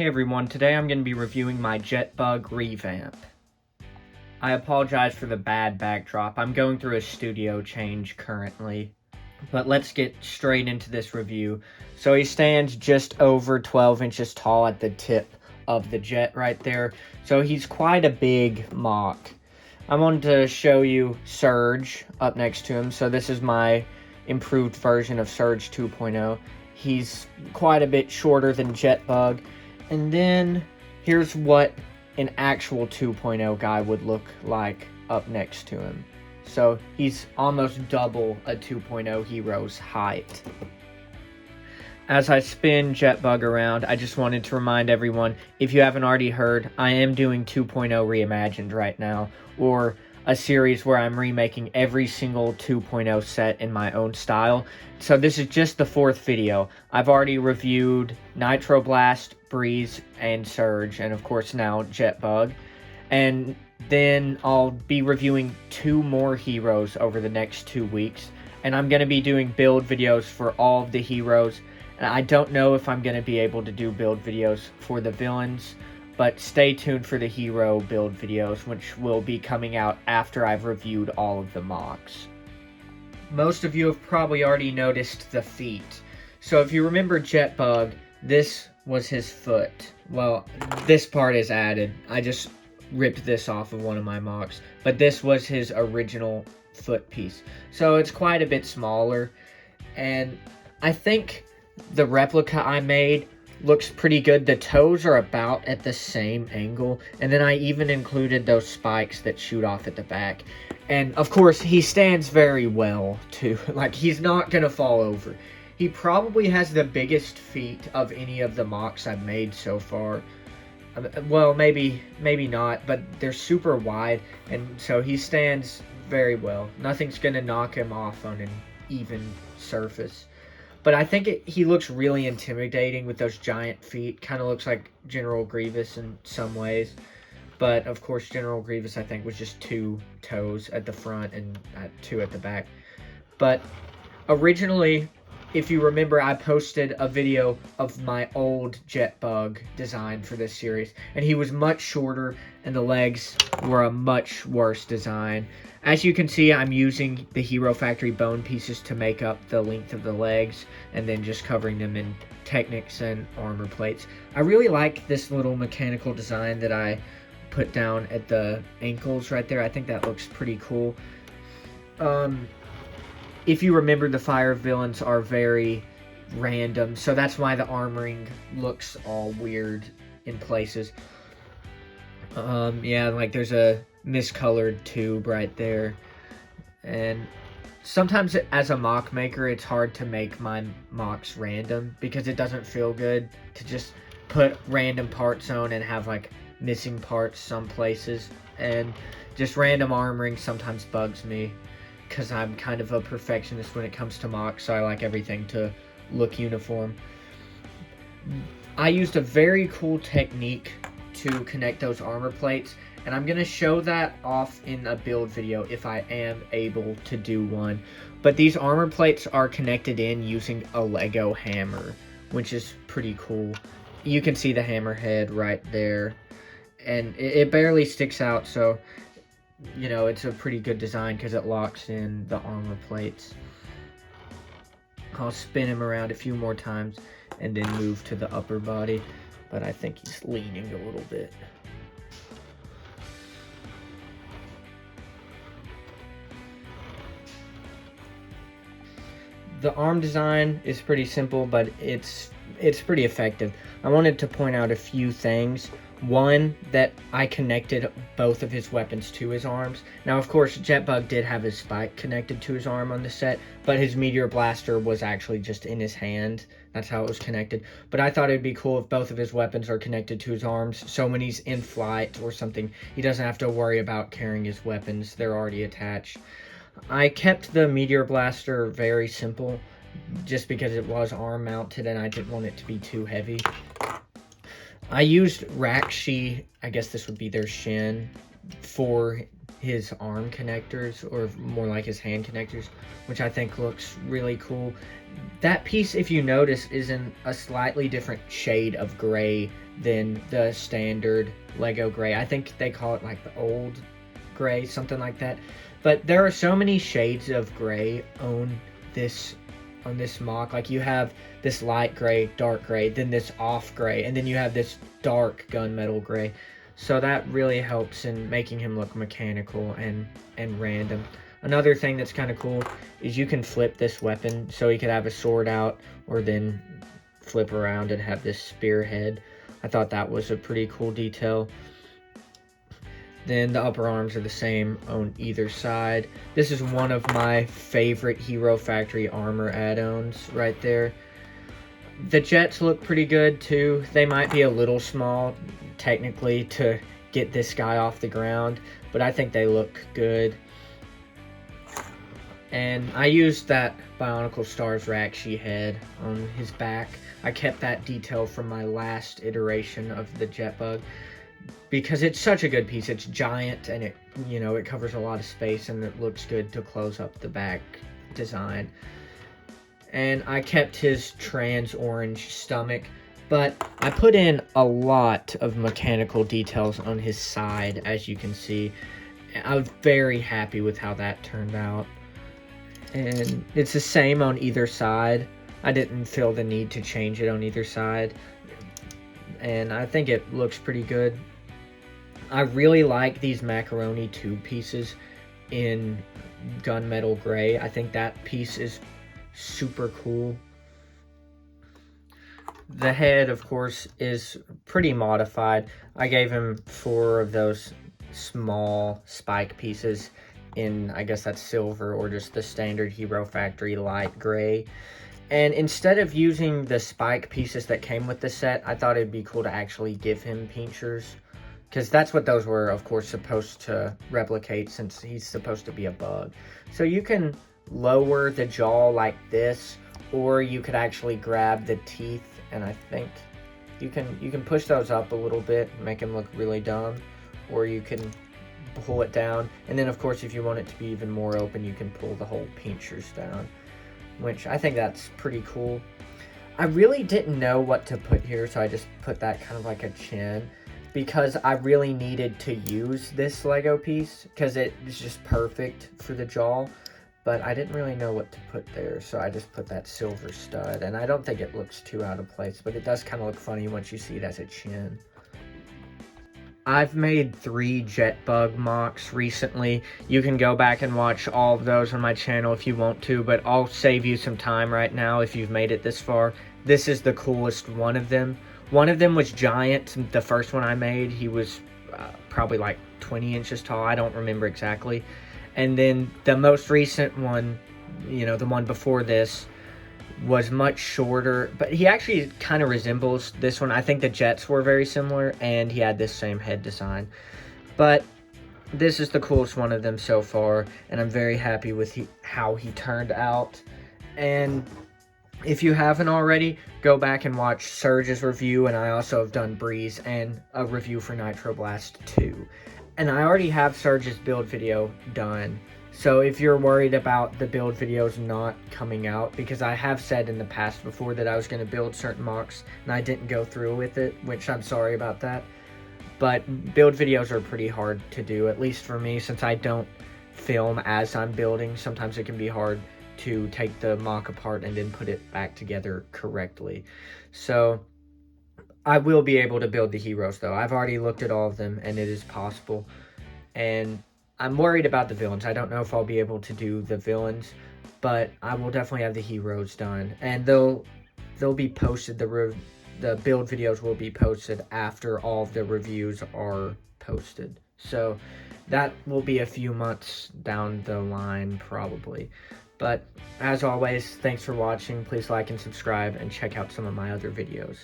Hey everyone, today I'm going to be reviewing my Jetbug revamp. I apologize for the bad backdrop. I'm going through a studio change currently. But let's get straight into this review. So he stands just over 12 inches tall at the tip of the jet right there. So he's quite a big MOC. I wanted to show you Surge up next to him. So this is my improved version of Surge 2.0. He's quite a bit shorter than Jetbug. And then here's what an actual 2.0 guy would look like up next to him. So he's almost double a 2.0 hero's height. As I spin Jetbug around, I just wanted to remind everyone, if you haven't already heard, I am doing 2.0 Reimagined right now, or a series where I'm remaking every single 2.0 set in my own style. So this is just the 4th video. I've already reviewed Nitro Blast, Breeze, and Surge, and of course now Jetbug. And then I'll be reviewing 2 more heroes over the next 2 weeks. And I'm going to be doing build videos for all of the heroes. And I don't know if I'm going to be able to do build videos for the villains, but stay tuned for the hero build videos, which will be coming out after I've reviewed all of the MOCs. Most of you have probably already noticed the feet. So if you remember Jetbug, this was his foot. Well, this part is added. I just ripped this off of one of my MOCs, but this was his original foot piece. So it's quite a bit smaller, and I think the replica I made looks pretty good. The toes are about at the same angle, and then I even included those spikes that shoot off at the back. And of course, he stands very well too. Like, he's not gonna fall over. He probably has the biggest feet of any of the MOCs I've made so far. Well, maybe not, but they're super wide, and so he stands very well. Nothing's gonna knock him off on an even surface. But I think he looks really intimidating with those giant feet. Kind of looks like General Grievous in some ways. But, of course, General Grievous, I think, was just 2 toes at the front and 2 at the back. But originally, if you remember, I posted a video of my old Jetbug design for this series. And he was much shorter, and the legs were a much worse design. As you can see, I'm using the Hero Factory bone pieces to make up the length of the legs, and then just covering them in Technics and armor plates. I really like this little mechanical design that I put down at the ankles right there. I think that looks pretty cool. If you remember, the fire villains are very random, so that's why the armoring looks all weird in places. Yeah, like there's a miscolored tube right there, and sometimes as a MOC maker, it's hard to make my MOCs random because it doesn't feel good to just put random parts on and have like missing parts some places, and just random armoring sometimes bugs me because I'm kind of a perfectionist when it comes to MOCs, so I like everything to look uniform. I used a very cool technique to connect those armor plates, and I'm going to show that off in a build video if I am able to do one. But these armor plates are connected in using a LEGO hammer, which is pretty cool. You can see the hammer head right there, and it barely sticks out, so, you know, it's a pretty good design because it locks in the armor plates. I'll spin him around a few more times and then move to the upper body, but I think he's leaning a little bit. The arm design is pretty simple, but it's pretty effective. I wanted to point out a few things. One, that I connected both of his weapons to his arms. Now, of course, Jetbug did have his spike connected to his arm on the set, but his Meteor Blaster was actually just in his hand. That's how it was connected. But I thought it'd be cool if both of his weapons are connected to his arms, so when he's in flight or something, he doesn't have to worry about carrying his weapons. They're already attached. I kept the Meteor Blaster very simple, just because it was arm mounted and I didn't want it to be too heavy. I used Rakshi, I guess this would be their shin, for his arm connectors, or more like his hand connectors, which I think looks really cool. That piece, if you notice, is in a slightly different shade of gray than the standard Lego gray. I think they call it like the old gray, something like that. But there are so many shades of gray on this MOC. Like you have this light gray, dark gray, then this off gray, and then you have this dark gunmetal gray. So that really helps in making him look mechanical and random. Another thing that's kind of cool is you can flip this weapon, so he could have a sword out or then flip around and have this spearhead. I thought that was a pretty cool detail. Then the upper arms are the same on either side. This is one of my favorite Hero Factory armor add-ons right there. The jets look pretty good too. They might be a little small technically to get this guy off the ground, but I think they look good. And I used that Bionicle Stars Rakshi head on his back. I kept that detail from my last iteration of the Jetbug because it's such a good piece. It's giant and it, you know, it covers a lot of space and it looks good to close up the back design. And I kept his trans orange stomach, but I put in a lot of mechanical details on his side, as you can see. I was very happy with how that turned out. And it's the same on either side. I didn't feel the need to change it on either side. And I think it looks pretty good. I really like these macaroni tube pieces in gunmetal gray. I think that piece is super cool. The head, of course, is pretty modified. I gave him 4 of those small spike pieces in, I guess that's silver or just the standard Hero Factory light gray. And instead of using the spike pieces that came with the set, I thought it'd be cool to actually give him pinchers, because that's what those were, of course, supposed to replicate, since he's supposed to be a bug. So you can lower the jaw like this, or you could actually grab the teeth, and I think you can push those up a little bit and make him look really dumb, or you can pull it down. And then, of course, if you want it to be even more open, you can pull the whole pinchers down, which I think that's pretty cool. I really didn't know what to put here, so I just put that kind of like a chin, because I really needed to use this Lego piece because it is just perfect for the jaw, but I didn't really know what to put there, so I just put that silver stud, and I don't think it looks too out of place, but it does kind of look funny once you see it as a chin. I've made 3 Jetbug MOCs recently. You can go back and watch all of those on my channel if you want to, but I'll save you some time right now if you've made it this far. This is the coolest one of them. One of them was giant. The first one I made, he was probably like 20 inches tall. I don't remember exactly. And then the most recent one, you know, the one before this, was much shorter, but he actually kind of resembles this one. I think the jets were very similar, and he had this same head design. But this is the coolest one of them so far, and I'm very happy with how he turned out. And if you haven't already, go back and watch Surge's review, and I also have done Breeze and a review for Nitro Blast 2. And I already have Surge's build video done. So if you're worried about the build videos not coming out, because I have said in the past before that I was going to build certain MOCs and I didn't go through with it, which I'm sorry about that. But build videos are pretty hard to do, at least for me, since I don't film as I'm building. Sometimes it can be hard to take the MOC apart and then put it back together correctly. So I will be able to build the heroes though. I've already looked at all of them and it is possible. And I'm worried about the villains. I don't know if I'll be able to do the villains, but I will definitely have the heroes done. And they'll be posted, the build videos will be posted after all of the reviews are posted. So that will be a few months down the line probably. But as always, thanks for watching. Please like and subscribe and check out some of my other videos.